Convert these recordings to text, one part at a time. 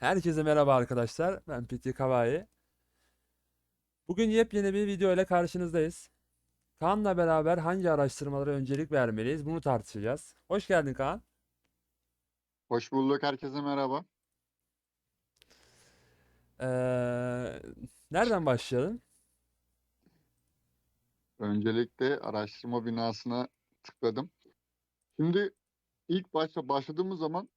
Herkese merhaba arkadaşlar. Ben PT Kavai. Bugün yepyeni bir video ile karşınızdayız. Kaan'la beraber hangi araştırmalara öncelik vermeliyiz bunu tartışacağız. Hoş geldin Kaan. Hoş bulduk. Herkese merhaba. Ee, nereden başlayalım? Öncelikle araştırma binasına tıkladım. Şimdi ilk başta başladığımız zaman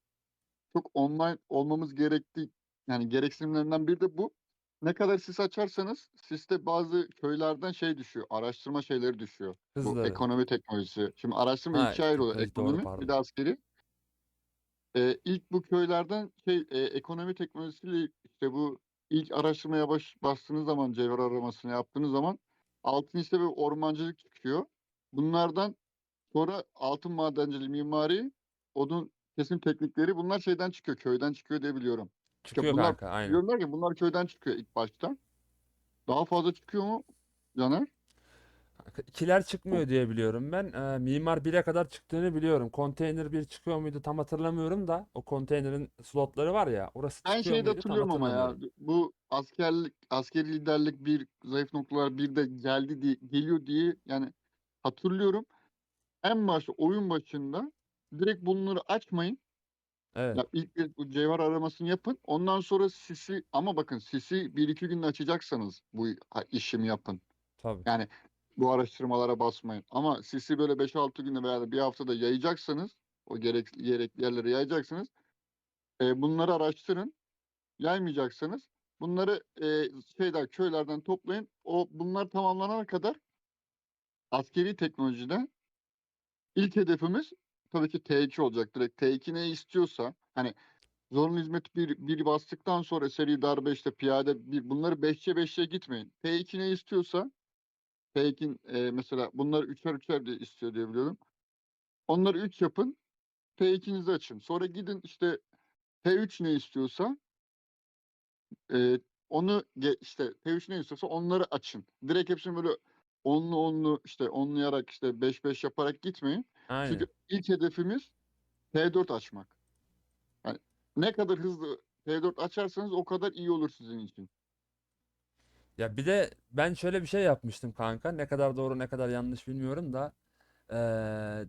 çok online olmamız gerektiği, yani gereksinimlerinden biri de bu. Ne kadar sis açarsanız siste bazı köylerden şey düşüyor. Araştırma şeyleri düşüyor. Bu Hızları. ekonomi teknolojisi. Şimdi araştırma Ha, ikiye ayrılıyor. teknoloji doğru Ekonomi bir de pardon. askeri. İlk bu köylerden ekonomi teknolojisiyle işte bu ilk araştırmaya bastığınız zaman cevher aramasını yaptığınız zaman altın işte ve ormancılık çıkıyor. Bunlardan sonra altın madenciliği, mimari, odun kesim teknikleri bunlar şeyden çıkıyor, köyden çıkıyor diye biliyorum. Ya Çıkıyor bunlar kanka aynen. biliyorum ki bunlar köyden çıkıyor ilk başta. Daha fazla çıkıyor mu Caner? Kanka, İkiler çıkmıyor diye biliyorum ben. Mimar 1'e kadar çıktığını biliyorum. Konteyner bir çıkıyor muydu tam hatırlamıyorum da o konteynerin slotları var ya orası Ben çıkıyor şeyi de muydu tam hatırlıyorum ama ya hatırlamıyorum. bu askeri liderlik bir zayıf noktalar bir de geldi diye geliyor diye yani hatırlıyorum. En başta oyun başında direkt bunları açmayın. Evet Ya ilk bir bu cevher aramasını yapın. Ondan sonra sisi ama bakın sisi bir iki günde açacaksanız bu işimi yapın. tabii. Yani bu araştırmalara basmayın. Ama sisi böyle beş altı günde veya da bir haftada yayacaksanız o gerekli yerlere yayacaksınız. Bunları araştırın. Yaymayacaksanız bunları köylerden toplayın. Bunlar tamamlanana kadar askeri teknolojide ilk hedefimiz tabii ki T2 olacak. Direkt T2 ne istiyorsa hani zorunlu hizmet bir bastıktan sonra seri darbe işte piyade bir bunları 5'e gitmeyin. T2 ne istiyorsa T2'nin mesela bunları üçer diye istiyor diye biliyorum. Onları 3 yapın. T2'nizi açın. Sonra gidin işte T3 ne istiyorsa onu işte T3 ne istiyorsa onları açın. Direkt hepsini böyle onlu işte onlayarak işte 5 yaparak gitmeyin. Çünkü Aynen. ilk hedefimiz T4 açmak. Yani ne kadar hızlı T4 açarsanız o kadar iyi olur sizin için. Ya bir de ben şöyle bir şey yapmıştım kanka. Ne kadar doğru ne kadar yanlış bilmiyorum da.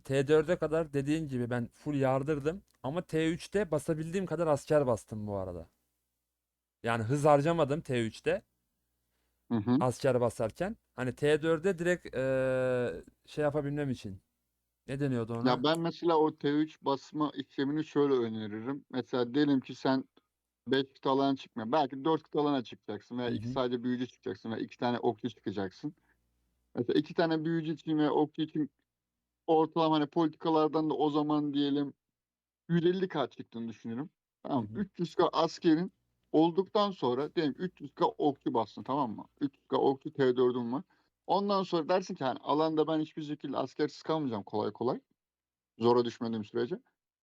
T4'e kadar dediğin gibi ben full yardırdım. Ama T3'te basabildiğim kadar asker bastım bu arada. Yani hız harcamadım T3'te Hı hı. asker basarken. Hani T4'e direkt şey yapabilmem için. Ne deniyordu Ya ona? ben mesela o T3 basma işlemini şöyle öneririm. Mesela diyelim ki sen 5 kıta alana çıkmıyor. Belki 4 kıta alana çıkacaksın veya Hı 2 hı. sadece büyücü çıkacaksın veya 2 tane okçu çıkacaksın. Mesela 2 tane büyücü için ve okçu için ortalama hani politikalardan da o zaman diyelim 150 kat çıktığını düşünüyorum. Hı Tamam. hı. 300K askerin olduktan sonra diyelim 300K okçu bastın tamam mı? 300K okçu T4'üm var. Ondan sonra dersin ki hani alanda ben hiçbir şekilde askersiz kalmayacağım kolay kolay. Zora düşmediğim sürece.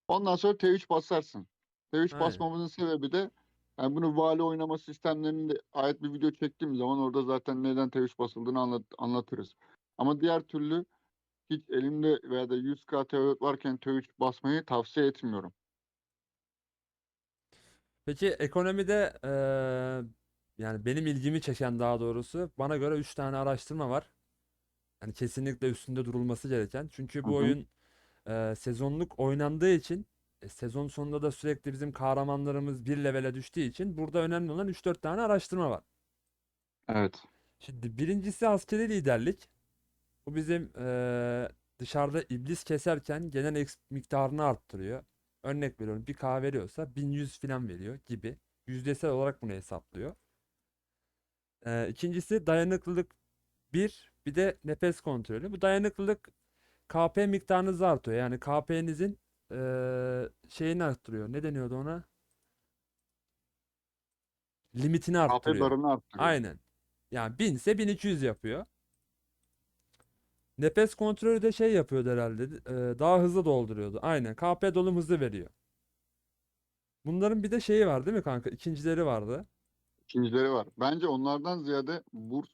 Ondan sonra T3 basarsın. T3 Aynen. basmamızın sebebi de yani bunu vali oynama sistemlerinde ait bir video çektiğim zaman orada zaten neden T3 basıldığını anlatırız. Ama diğer türlü hiç elimde veya da 100K T4 varken T3 basmayı tavsiye etmiyorum. Peki ekonomide yani benim ilgimi çeken daha doğrusu bana göre 3 tane araştırma var. Yani kesinlikle üstünde durulması gereken. Çünkü Hı bu hı. oyun sezonluk oynandığı için sezon sonunda da sürekli bizim kahramanlarımız bir levele düştüğü için burada önemli olan 3-4 tane araştırma var. Evet. Şimdi birincisi askeri liderlik. Bu bizim dışarıda iblis keserken gelen miktarını arttırıyor. Örnek veriyorum bir K veriyorsa 1100 falan veriyor gibi. Yüzdesel olarak bunu hesaplıyor. İkincisi dayanıklılık bir de nefes kontrolü. Bu dayanıklılık KP miktarınızı artıyor. Yani KP'nizin şeyini arttırıyor. Ne deniyordu ona? Limitini AP arttırıyor. barını arttırıyor. Aynen. Yani 1000 ise 1200 yapıyor. Nefes kontrolü de şey yapıyordu herhalde. Daha hızlı dolduruyordu. Aynen. KP dolum hızı veriyor. Bunların bir de şeyi var değil mi kanka? İkincileri vardı. İkincileri var. Bence onlardan ziyade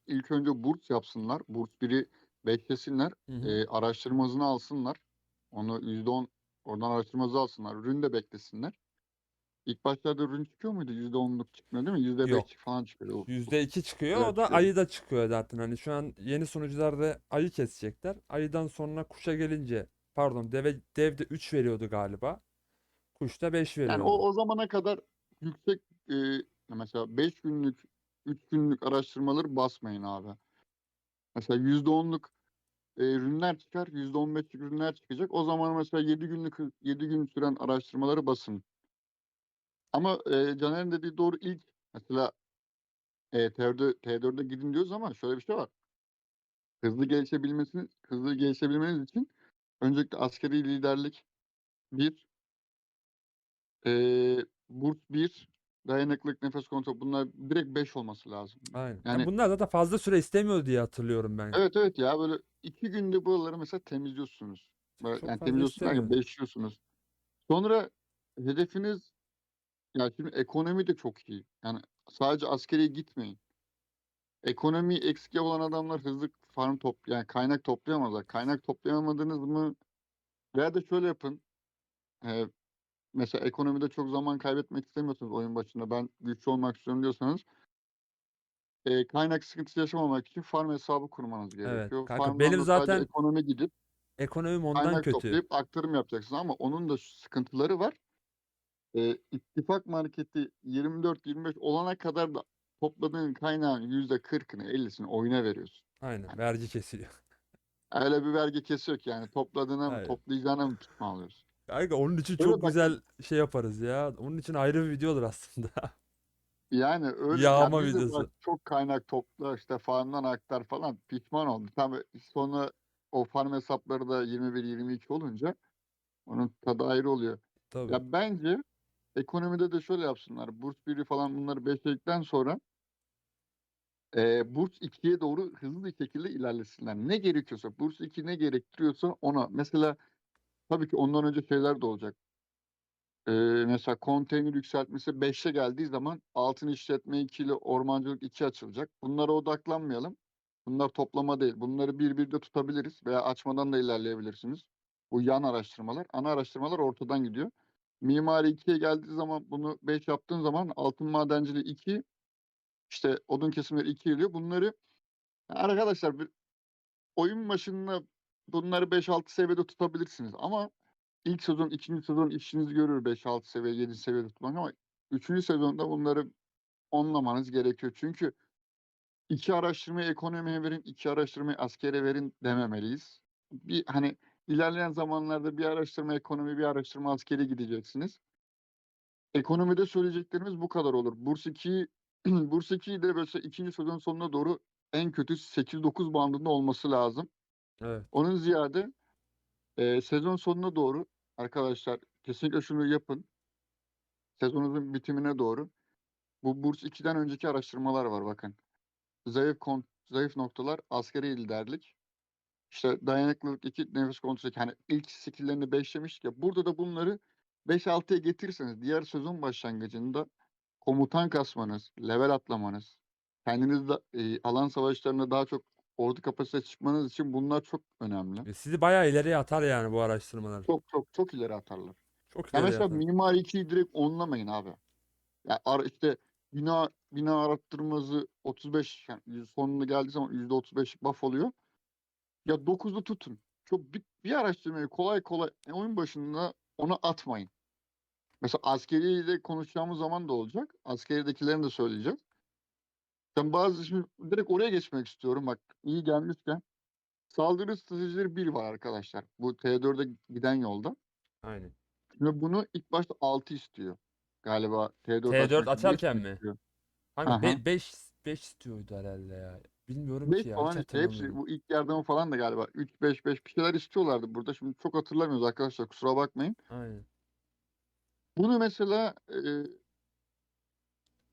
ilk önce burs yapsınlar. Burs biri beklesinler. Hı hı. Araştırma hızını alsınlar. Onu %10 oradan araştırma hızı alsınlar. Ürünü de beklesinler. İlk başlarda ürün çıkıyor muydu? %10'luk çıkmıyor değil mi? %5 Yok. falan çıkıyor. %2 çıkıyor. Öyle O da çıkıyordu. ayı da çıkıyor zaten. Hani şu an yeni sunucularda ayı kesecekler. Ayıdan sonra kuşa gelince, pardon, dev de 3 veriyordu galiba. Kuş da 5 Yani veriyordu. o zamana kadar yüksek mesela 5 günlük 3 günlük araştırmaları basmayın abi. Mesela %10'luk ürünler çıkar, %15'lik ürünler çıkacak. O zaman mesela 7 gün süren araştırmaları basın. Ama Caner'in dediği doğru, ilk mesela T4'e gidin diyoruz ama şöyle bir şey var. Hızlı gelişebilmeniz için öncelikle askeri liderlik bir, burs bir, dayanıklılık, nefes kontrolü, bunlar direkt 5 olması lazım. Aynen. Ya Yani bunlar da fazla süre istemiyor diye hatırlıyorum ben. evet evet ya, böyle 2 günde buraları mesela temizliyorsunuz. Böyle, Çok yani fazla temizliyorsunuz derken istemiyordu. beşliyorsunuz. Sonra hedefiniz, ya şimdi ekonomi de çok iyi. Yani sadece askeriye gitmeyin. Ekonomi eksik olan adamlar hızlı yani kaynak toplayamazlar. Kaynak toplayamadınız mı, veya da şöyle yapın. Eee, Mesela ekonomide çok zaman kaybetmek istemiyorsunuz oyun başında. Ben güçlü olmak istiyorum diyorsanız, kaynak sıkıntısı yaşamamak için farm hesabı kurmanız Evet. gerekiyor. Kanka Farmdan benim da sadece zaten ekonomi gidip ekonomim ondan kaynak kötü. toplayıp aktarım yapacaksınız ama onun da sıkıntıları var. İttifak marketi 24-25 olana kadar da topladığın kaynağın %40'ını 50'sini oyuna veriyorsun. Aynen. Yani Vergi kesiliyor. öyle bir vergi kesiyor ki, yani topladığına mı Aynen. toplayacağına mı tutma alıyorsun. Kanka onun için Öyle çok bakın, güzel şey yaparız ya. Onun için ayrı bir videodur aslında. yani öyle ya, Yağma biz de videosu. bak çok kaynak topla işte farmdan aktar falan, pişman oldum. Tabii sonra o farm hesapları da 21-22 olunca onun tadı ayrı oluyor. Tabii. Ya bence ekonomide de şöyle yapsınlar. Burs biri falan bunları besledikten sonra burs 2'ye doğru hızlı bir şekilde ilerlesinler. Ne gerekiyorsa, burs 2 ne gerektiriyorsa ona. Mesela tabii ki ondan önce şeyler de olacak. Mesela konteyner yükseltmesi 5'e geldiği zaman altın işletme 2 ile ormancılık 2 açılacak. Bunlara odaklanmayalım. Bunlar toplama değil. Bunları bir bir de tutabiliriz veya açmadan da ilerleyebilirsiniz. Bu yan araştırmalar. Ana araştırmalar ortadan gidiyor. Mimari 2'ye geldiği zaman, bunu 5 yaptığın zaman altın madenciliği 2, işte odun kesimleri 2 geliyor. Bunları arkadaşlar, oyun başında bunları 5-6 seviyede tutabilirsiniz ama ilk sezon, ikinci sezon işinizi görür 5-6 seviye, 7 seviyede tutmak, ama üçüncü sezonda bunları onlamanız gerekiyor. Çünkü 2 araştırmayı ekonomiye verin, 2 araştırmayı askere verin dememeliyiz. Bir hani ilerleyen zamanlarda bir araştırma ekonomi, bir araştırma askere gideceksiniz. Ekonomide söyleyeceklerimiz bu kadar olur. Burs 2'yi Burs 2'yi de böyle ikinci sezon sonuna doğru en kötü 8-9 bandında olması lazım. Evet. Onun ziyade sezon sonuna doğru arkadaşlar kesinlikle şunu yapın. Sezonunuzun bitimine doğru bu Burs 2'den önceki araştırmalar var bakın. Zayıf noktalar, askeri liderlik, işte dayanıklılık 2, nefes kontrolü 2. Hani ilk skill'lerini 5 demiştik ya. Burada da bunları 5-6'ya getirirseniz diğer sezon başlangıcında komutan kasmanız, level atlamanız, kendiniz de alan savaşlarında daha çok ordu kapasitesi çıkmanız için bunlar çok önemli. Sizi bayağı ileriye atar yani bu araştırmalar. Çok çok çok ileri atarlar. Çok Ya ileriye mesela atar. mimari 2'yi direkt onlamayın abi. Ya işte bina arattırması 35, yani sonuna geldiği zaman %35 buff oluyor. Ya 9'u tutun. Çok bir araştırmayı kolay kolay oyun başında ona atmayın. Mesela askeriyle konuşacağımız zaman da olacak. Askeridekilerini de söyleyeceğiz. Ben şimdi direkt oraya geçmek istiyorum. Bak iyi gelmişken. Saldırı stratejileri 1 var arkadaşlar. Bu T4'e giden yolda. Aynen. Şimdi bunu ilk başta 6 istiyor. Galiba T4 T4 açmak için 5 açarken mi mi? istiyor? Kanka Aha. 5 istiyordu herhalde ya. Bilmiyorum 5 ki ya. Hiç falan işte, hepsi hatırlamıyorum. bu ilk yardımı falan da galiba 3-5-5 bir şeyler istiyorlardı burada. Şimdi çok hatırlamıyoruz arkadaşlar, kusura bakmayın. Aynen. Bunu mesela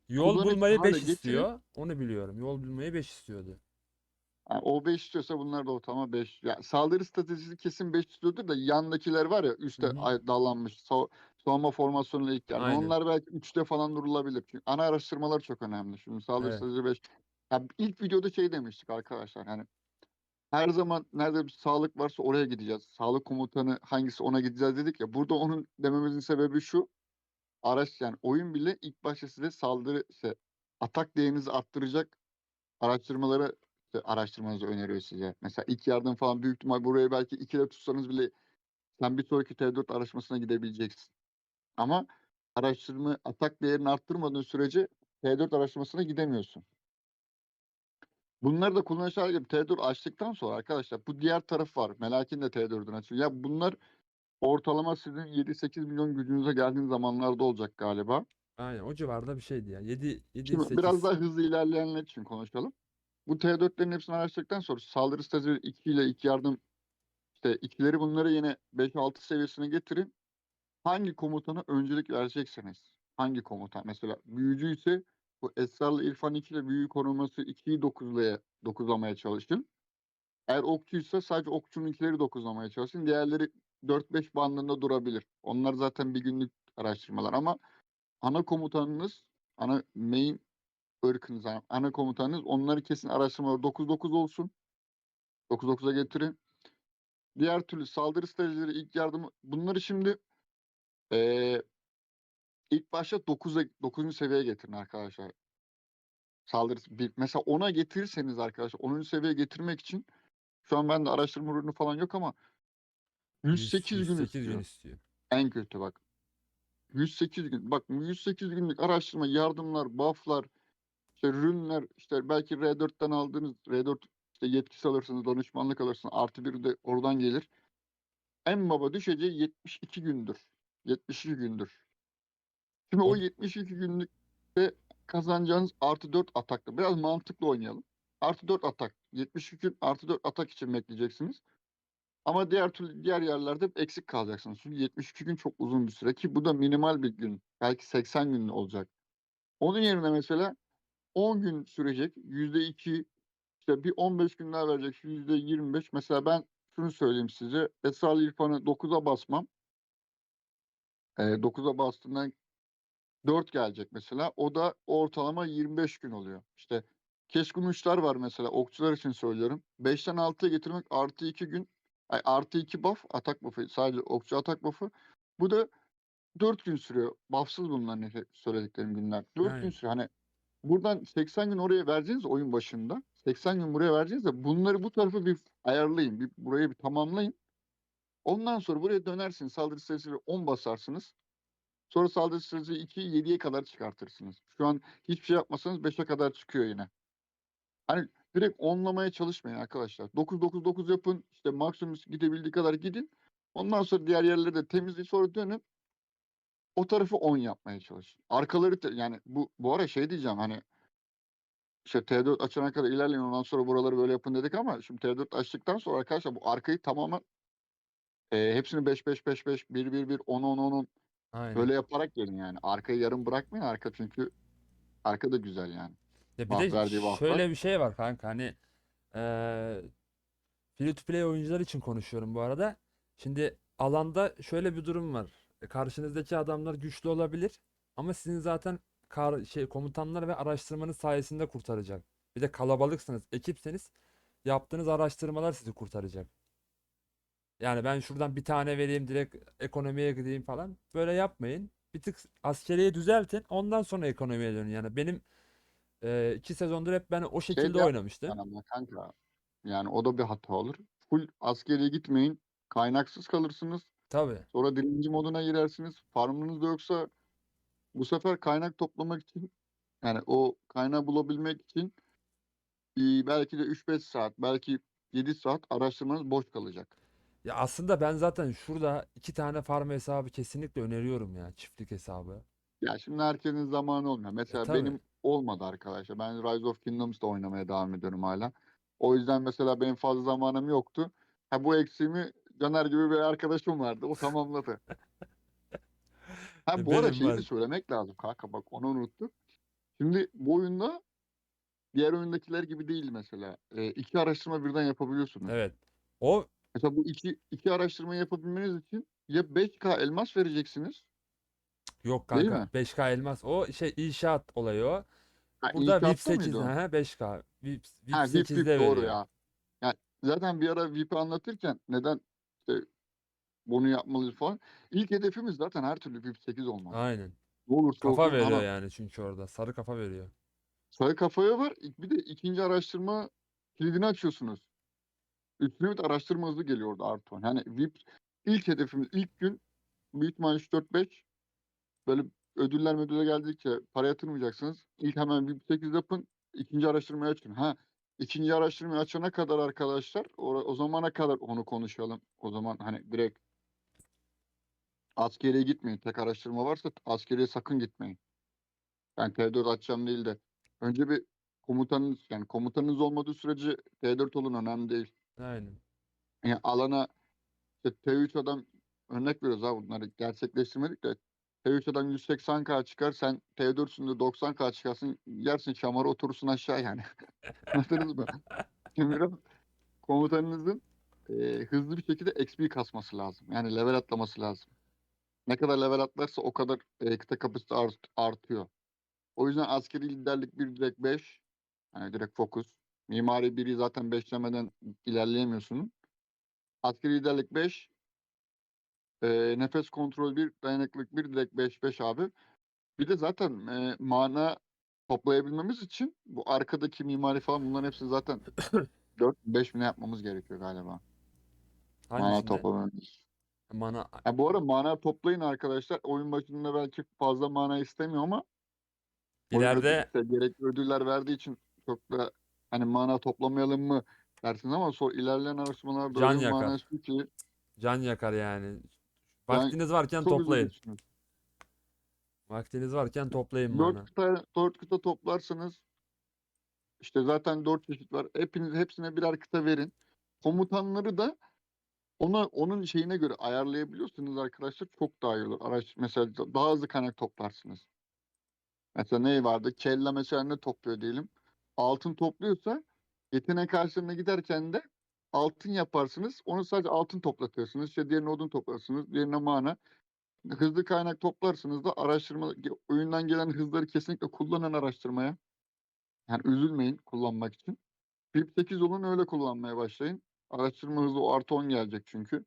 Yol kullanışlı bulmayı hale 5 getirip, istiyor. Onu biliyorum. Yol bulmayı 5 istiyordu. yani o 5 istiyorsa bunlar da ortalama 5. Ya saldırı stratejisi kesin 5 istiyordur da yandakiler var ya, Hı üstte hı. dallanmış savunma formasyonuyla ilk yardım. Aynen. Onlar belki 3'te falan durulabilir. Çünkü ana araştırmalar çok önemli. Şimdi saldırı Evet. stratejisi 5. Ya ilk videoda şey demiştik arkadaşlar. Hani her zaman nerede bir sağlık varsa oraya gideceğiz. Sağlık komutanı hangisi, ona gideceğiz dedik ya. Burada onun dememizin sebebi şu. araç yani oyun bile ilk başta size saldırı işte atak değerinizi arttıracak araştırmaları işte araştırmanızı öneriyor size. Mesela ilk yardım falan büyük ihtimal buraya belki 2'de tutsanız bile sen bir sonraki T4 araştırmasına gidebileceksin. Ama araştırma atak değerini arttırmadığın sürece T4 araştırmasına gidemiyorsun. Bunları da kullanış hali gibi T4 açtıktan sonra arkadaşlar bu diğer taraf var. Melak'in de T4'ünü açıyor. Ya bunlar ortalama sizin 7-8 milyon gücünüze geldiğiniz zamanlarda olacak galiba. Aynen o civarda bir şeydi ya. 7 Şimdi biraz 8. daha hızlı ilerleyenler için konuşalım. Bu T4'lerin hepsini araştırdıktan sonra saldırı strateji 2 ile ilk yardım işte ikileri bunları yine 5-6 seviyesine getirin. Hangi komutana öncelik verecekseniz. Hangi komutan? Mesela büyücü ise bu Esrarlı İrfan 2 ile büyü koruması 2'yi dokuzlamaya çalışın. Eğer okçuysa sadece okçunun ikileri dokuzlamaya çalışın. Diğerleri 4-5 bandında durabilir. Onlar zaten bir günlük araştırmalar ama ana komutanınız, ana main ırkınız, yani ana komutanınız onları kesin araştırmalar 9-9 olsun. 9-9'a getirin. Diğer türlü saldırı stratejileri, ilk yardımı bunları şimdi eee ilk başta 9. seviyeye getirin arkadaşlar. Saldırı bir, mesela 10'a getirirseniz arkadaşlar 10. seviyeye getirmek için şu an bende araştırma ürünü falan yok ama 108 gün 108 gün istiyor. istiyor. En kötü bak. 108 gün. Bak 108 günlük araştırma, yardımlar, buff'lar, işte rünler, işte belki R4'ten aldığınız R4 işte yetkisi alırsınız, danışmanlık alırsınız. Artı bir de oradan gelir. En baba düşeceği 72 gündür. 72 gündür. Şimdi o O 72 günlükte kazanacağınız artı 4 atakla. Biraz mantıklı oynayalım. Artı 4 atak. 72 gün artı 4 atak için bekleyeceksiniz. Ama diğer türlü diğer yerlerde eksik kalacaksınız. Çünkü 72 gün çok uzun bir süre ki bu da minimal bir gün. Belki 80 gün olacak. Onun yerine mesela 10 gün sürecek. %2 işte bir 15 gün daha verecek. %25. Mesela ben şunu söyleyeyim size. Esra İrfan'ı 9'a basmam. 9'a bastığından 4 gelecek mesela. O da ortalama 25 gün oluyor. İşte keskin uçlar var mesela. Okçular için söylüyorum. 5'ten 6'ya getirmek artı 2 gün. Artı 2 buff. Atak buff'ı. Sadece okçu atak buff'ı. Bu da 4 gün sürüyor. Buff'sız bunların söylediklerim günler. 4 gün yani sürüyor. Hani buradan 80 gün oraya vereceğiniz oyun başında. 80 gün buraya vereceğiniz de bunları bu tarafa bir ayarlayın. Burayı bir tamamlayın. Ondan sonra buraya dönersiniz. Saldırı sırasıyla 10 basarsınız. Sonra saldırı sırası 2'yi 7'ye kadar çıkartırsınız. Şu an hiçbir şey yapmasanız 5'e kadar çıkıyor yine. Hani direkt onlamaya çalışmayın arkadaşlar. 9-9-9 yapın. İşte maksimum gidebildiği kadar gidin. Ondan sonra diğer yerleri de temizleyin. Sonra dönün. O tarafı 10 yapmaya çalışın. Arkaları yani bu ara şey diyeceğim hani işte T4 açana kadar ilerleyin ondan sonra buraları böyle yapın dedik ama şimdi T4 açtıktan sonra arkadaşlar bu arkayı tamamen hepsini 5-5-5-5 1-1-1 10-10-10 aynen. böyle yaparak gelin yani. Arkayı yarım bırakmayın. Arka çünkü arka da güzel yani. Ya bir Buff de verdiği bufflar. şöyle bir şey var kanka hani free to play oyuncular için konuşuyorum bu arada. Şimdi alanda şöyle bir durum var. Karşınızdaki adamlar güçlü olabilir ama sizin zaten komutanlar ve araştırmanız sayesinde kurtaracak. Bir de kalabalıksınız, ekipseniz yaptığınız araştırmalar sizi kurtaracak. Yani ben şuradan bir tane vereyim direkt ekonomiye gideyim falan. Böyle yapmayın. Bir tık askeriye düzeltin. Ondan sonra ekonomiye dönün. Yani benim 2 sezondur hep ben o Şey şekilde de oynamıştım. yapmayın ama kanka. Yani o da bir hata olur. Full askeriye gitmeyin. Kaynaksız kalırsınız. Tabii. Sonra dilenci moduna girersiniz. Farmınız da yoksa bu sefer kaynak toplamak için yani o kaynağı bulabilmek için belki de 3-5 saat, belki 7 saat araştırmanız boş kalacak. Ya aslında ben zaten şurada 2 tane farm hesabı kesinlikle öneriyorum ya. Çiftlik hesabı. Ya şimdi herkesin zamanı olmuyor. E Mesela tabii. benim olmadı arkadaşlar. Ben Rise of Kingdoms'da oynamaya devam ediyorum hala. O yüzden mesela benim fazla zamanım yoktu. Ha bu eksiğimi Caner gibi bir arkadaşım vardı. O tamamladı. Ha bu arada Benim şeyi var. de söylemek lazım kanka bak onu unuttuk. Şimdi bu oyunda diğer oyundakiler gibi değil mesela. 2 araştırma birden yapabiliyorsunuz. Evet. O Mesela bu iki araştırmayı yapabilmeniz için ya 5K elmas vereceksiniz yok değil kanka. mi? 5K elmas. O inşaat olayı o. Ha Burada VIP inşaatta 8. mıydı o? Ha 5K. VIP Ha VIP 8'de doğru veriyor. ya. Yani zaten bir ara VIP'i anlatırken neden işte bunu yapmalıyız falan. İlk hedefimiz zaten her türlü VIP 8 olmak. Aynen. Ne olursa Kafa olsun veriyor ama yani çünkü orada. Sarı kafa veriyor. sarı kafaya var. Bir de ikinci araştırma kilidini açıyorsunuz. Üstüne bir de araştırma hızı geliyor orada artı 10. Yani VIP ilk hedefimiz ilk gün büyük ihtimalle 3-4-5 böyle ödüller geldikçe para yatırmayacaksınız. İlk hemen VIP 8 yapın. İkinci araştırmayı açın. Ha, ikinci araştırmayı açana kadar arkadaşlar o zamana kadar onu konuşalım. O zaman hani direkt askeriye gitmeyin. Tek araştırma varsa askeriye sakın gitmeyin. Ben T4 açacağım değil de önce bir komutanınız, yani komutanınız olmadığı sürece T4 olun, önemli değil. Aynen. Yani alana işte T3 adam, örnek veriyoruz ha, bunları gerçekleştirmedik de T3 adam 180K çıkar, sen T4'sünde 90K çıkarsın, yersin şamara, oturursun aşağı yani. Anladınız mı? Şimdi biraz komutanınızın hızlı bir şekilde XP kasması lazım. Yani level atlaması lazım. Ne kadar level atlarsa o kadar kıta kapasite artıyor. O yüzden askeri liderlik bir direkt 5. Yani direkt fokus. Mimari biri zaten 5 demeden ilerleyemiyorsunuz. Askeri liderlik 5. Nefes kontrol bir, dayanıklılık bir, direkt 5-5 abi. Bir de zaten mana toplayabilmemiz için bu arkadaki mimari falan, bunların hepsini zaten 4-5 mi ne yapmamız gerekiyor galiba. Mana Hangisinde? toplamamız. Mana Ha, bu arada mana toplayın arkadaşlar. Oyun başında belki fazla mana istemiyor ama oyun ileride işte gerekli ödüller verdiği için çok da hani mana toplamayalım mı dersiniz ama sonra ilerleyen araştırmalarda can oyun yakar. manası ki Can yakar yani. yani Vaktiniz varken çok hızlı toplayın. geçiniyor. Vaktiniz varken toplayın 4 mana. kıta, 4 kıta toplarsanız işte zaten 4 çeşit var. Hepsine birer kıta verin. Komutanları da onun şeyine göre ayarlayabiliyorsunuz arkadaşlar, çok daha iyi olur. Mesela daha hızlı kaynak toplarsınız. Mesela ne vardı? Kella mesela ne topluyor diyelim. Altın topluyorsa yetenek karşılığına giderken de altın yaparsınız. Onu sadece altın toplatıyorsunuz. İşte diğerine odun toplarsınız. Diğerine mana. Hızlı kaynak toplarsınız da araştırma, oyundan gelen hızları kesinlikle kullanın araştırmaya. Yani üzülmeyin kullanmak için. VIP 8 olun, öyle kullanmaya başlayın. Araştırma hızı o artı 10 gelecek çünkü.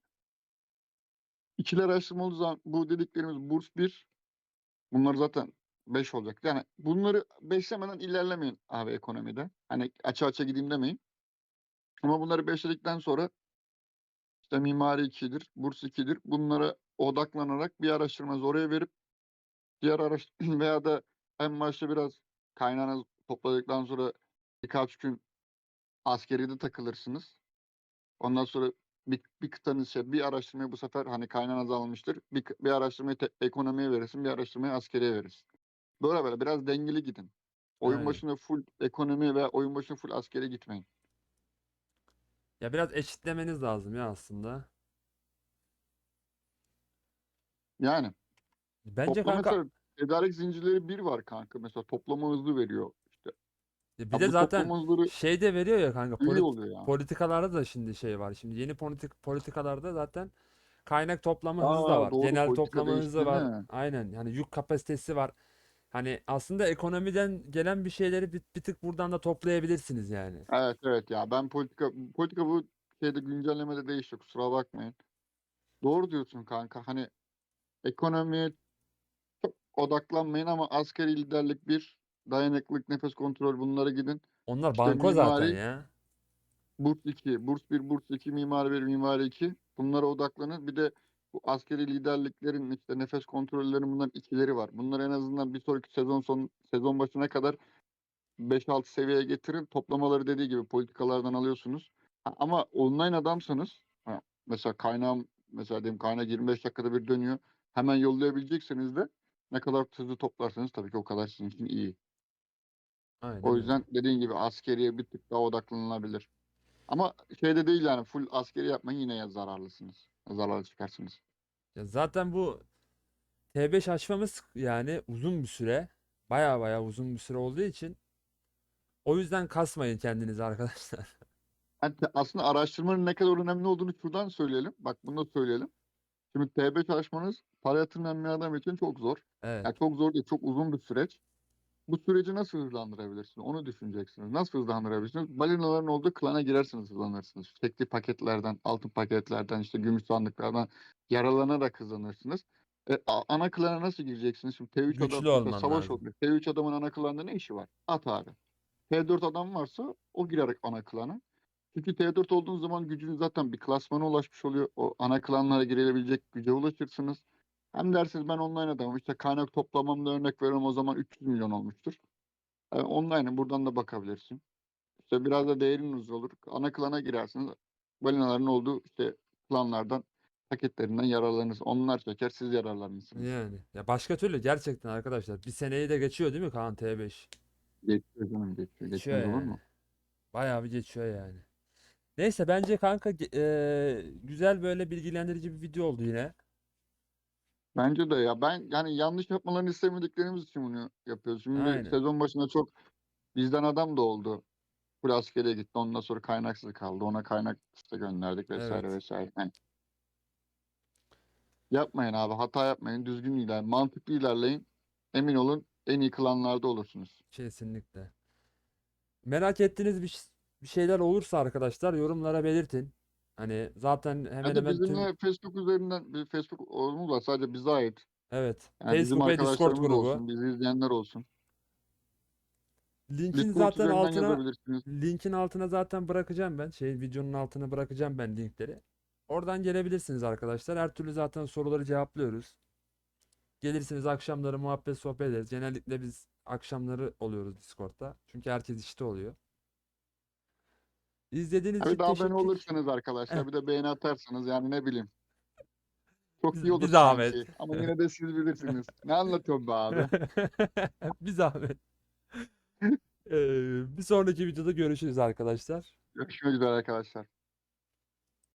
İkili araştırma olduğu zaman bu dediklerimiz burs bir. Bunlar zaten 5 olacak. Yani bunları beşlemeden ilerlemeyin abi ekonomide. Hani açığa gideyim demeyin. Ama bunları beşledikten sonra işte mimari 2'dir, burs 2'dir. Bunlara odaklanarak bir araştırmanızı oraya verip diğer veya da en başta biraz kaynağınızı topladıktan sonra birkaç gün askeriyede takılırsınız. Ondan sonra bir kıtanız şey, bir araştırmayı bu sefer hani kaynağınız almıştır. Bir araştırmayı ekonomiye verirsin, bir araştırmayı askeriye verirsin. Böyle biraz dengeli gidin. Oyun Aynen. başında full ekonomi veya oyun başında full askere gitmeyin. Ya biraz eşitlemeniz lazım ya aslında. Yani Bence toplam kanka mesela tedarik zincirleri bir var kanka. Mesela toplama hızlı veriyor. İşte bir ya de bu zaten toplama hızları şey de veriyor ya kanka iyi oluyor ya. politikalarda da şimdi şey var. Şimdi yeni politikalarda zaten kaynak toplama hızı da Aa, var. doğru, Genel politika toplama hızı değişti değil var. mi? Aynen. Yani yük kapasitesi var. Hani aslında ekonomiden gelen bir şeyleri bir tık buradan da toplayabilirsiniz yani. Evet, evet, ya ben politika bu şeyde güncellemede değişti, kusura bakmayın. Doğru diyorsun kanka. Hani ekonomiye çok odaklanmayın ama askeri liderlik bir, dayanıklılık, nefes kontrol, bunlara gidin. Onlar İşte banko zaten mimari ya. burs 2, burs bir, burs 2, mimari bir, mimari 2. Bunlara odaklanın. Bir de bu askeri liderliklerin, işte nefes kontrollerinin, bunların ikileri var. Bunları en azından bir sonraki sezon başına kadar 5-6 seviyeye getirin. Toplamaları dediği gibi politikalardan alıyorsunuz. Ama online adamsanız, mesela kaynağım, mesela diyelim kaynak 25 dakikada bir dönüyor. Hemen yollayabilecekseniz de ne kadar hızlı toplarsanız tabii ki o kadar sizin için iyi. Aynen O öyle. yüzden dediğin gibi askeriye bir tık daha odaklanılabilir. Ama şeyde değil yani, full askeri yapmayın, yine ya zararlısınız. Zararlı çıkarsınız. Ya zaten bu T5 açmamız yani uzun bir süre. Baya baya uzun bir süre olduğu için o yüzden kasmayın kendinizi arkadaşlar. Yani aslında araştırmanın ne kadar önemli olduğunu şuradan söyleyelim. Bak, bunu da söyleyelim. Şimdi TB çalışmanız para yatırmayan bir adam için çok zor. Evet. Yani çok zor değil, çok uzun bir süreç. Bu süreci nasıl hızlandırabilirsiniz? Onu düşüneceksiniz. Nasıl hızlandırabilirsiniz? Balinaların olduğu klana girersiniz, hızlanırsınız. Tekli paketlerden, altın paketlerden, işte gümüş sandıklardan yaralanarak hızlanırsınız. Ana klana nasıl gireceksiniz? Şimdi T3 adam Güçlü mesela olman savaş lazım. oluyor. T3 adamın ana klanda ne işi var? At abi. T4 adam varsa o girer ana klana. Çünkü T4 olduğunuz zaman gücünüz zaten bir klasmana ulaşmış oluyor. O ana klanlara girilebilecek güce ulaşırsınız. Hem dersiniz ben online adamım. İşte kaynak toplamamda örnek veriyorum o zaman 300 milyon olmuştur. Online'ı buradan da bakabilirsin. İşte biraz da değeriniz olur. Ana klana girersiniz. Balinaların olduğu işte klanlardan paketlerinden yararlanırsınız. Onlar çeker siz yararlanırsınız. Yani. Ya başka türlü gerçekten arkadaşlar. Bir seneyi de geçiyor değil mi Kaan T5? Geçiyor canım geçiyor. Geçiyor Geçmez olur yani. mu? Bayağı bir geçiyor yani. Neyse bence kanka güzel böyle bilgilendirici bir video oldu yine. Bence de ya ben yani yanlış yapmalarını istemediklerimiz için bunu yapıyoruz. Şimdi Aynen. sezon başında çok bizden adam da oldu. Full askeriye gitti. Ondan sonra kaynaksız kaldı. Ona kaynak işte gönderdik vesaire Evet. vesaire. Yani yapmayın abi. Hata yapmayın. Düzgün ilerleyin. Mantıklı ilerleyin. Emin olun en iyi klanlarda olursunuz. Kesinlikle. Merak ettiğiniz bir şeyler olursa arkadaşlar yorumlara belirtin. Hani zaten Ya hemen da hemen tüm bizimle Facebook üzerinden bir Facebook grubumuz var. Sadece bize ait. evet. Yani bizim Facebook ve Discord arkadaşlarımız grubu. olsun. Bizi izleyenler olsun. Linkin Discord zaten üzerinden altına yazabilirsiniz. linkin altına zaten bırakacağım ben. Videonun altına bırakacağım ben linkleri. Oradan gelebilirsiniz arkadaşlar. Her türlü zaten soruları cevaplıyoruz. Gelirsiniz akşamları muhabbet sohbet ederiz. Genellikle biz akşamları oluyoruz Discord'da. Çünkü herkes işte oluyor. İzlediğiniz Ha için bir de abone teşekkür. olursanız Eh, arkadaşlar bir de beğeni atarsanız yani ne bileyim. Çok iyi bir olur zahmet. sanki. Ama yine de siz bilirsiniz. Ne anlatıyorum be abi? Bir zahmet. Bir sonraki videoda görüşürüz arkadaşlar. Görüşmek üzere arkadaşlar.